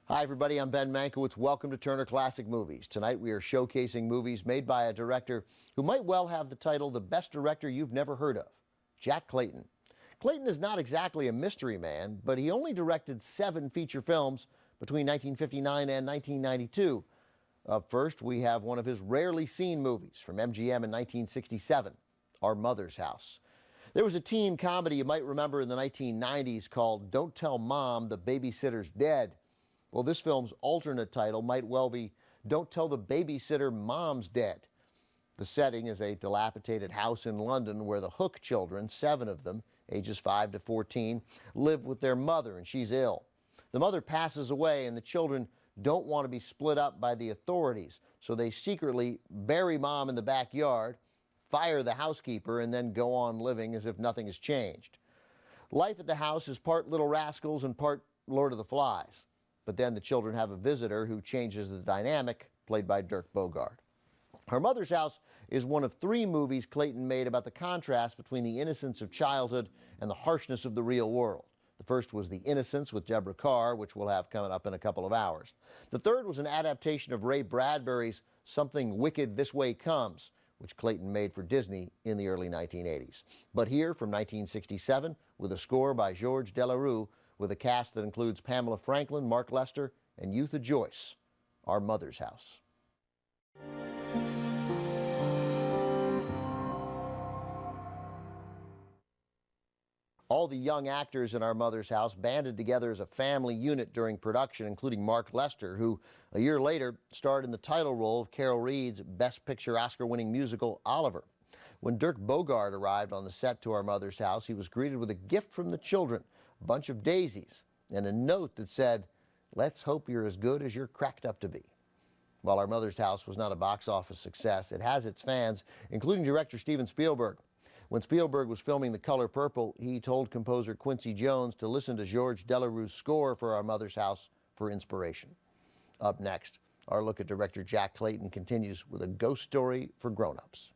Hi everybody, I'm Ben Mankiewicz. Welcome to Turner Classic Movies. Tonight we are showcasing movies made by a director who might well have the title The Best Director You've Never Heard of, Jack Clayton. Clayton is not exactly a mystery man, but he only directed 7 feature films between 1959 and 1992. Up first, we have one of his rarely seen movies from MGM in 1967, Our Mother's House. There was a teen comedy you might remember in the 1990s called Don't Tell Mom the Babysitter's Dead. Well, this film's alternate title might well be Don't Tell the Babysitter Mom's Dead. The setting is a dilapidated house in London where the Hook children, 7 of them, ages 5 to 14, live with their mother and she's ill. The mother passes away and the children don't want to be split up by the authorities, so they secretly bury Mom in the backyard, fire the housekeeper, and then go on living as if nothing has changed. Life at the house is part Little Rascals and part Lord of the Flies. But then the children have a visitor who changes the dynamic, played by Dirk Bogarde. Her Mother's House is one of 3 movies Clayton made about the contrast between the innocence of childhood and the harshness of the real world. The first was The Innocents with Deborah Kerr, which we'll have coming up in a couple of hours. The third was an adaptation of Ray Bradbury's Something Wicked This Way Comes, which Clayton made for Disney in the early 1980s. But here, from 1967, with a score by Georges Delerue, with a cast that includes Pamela Franklin, Mark Lester, and Eutha Joyce, Our Mother's House. All the young actors in Our Mother's House banded together as a family unit during production, including Mark Lester, who a year later starred in the title role of Carol Reed's Best Picture Oscar-winning musical, Oliver. When Dirk Bogarde arrived on the set to Our Mother's House, he was greeted with a gift from the children, a bunch of daisies, and a note that said, "Let's hope you're as good as you're cracked up to be." While Our Mother's House was not a box office success, it has its fans, including director Steven Spielberg. When Spielberg was filming The Color Purple, he told composer Quincy Jones to listen to Georges Delerue's score for Our Mother's House for inspiration. Up next, our look at director Jack Clayton continues with a ghost story for grown-ups.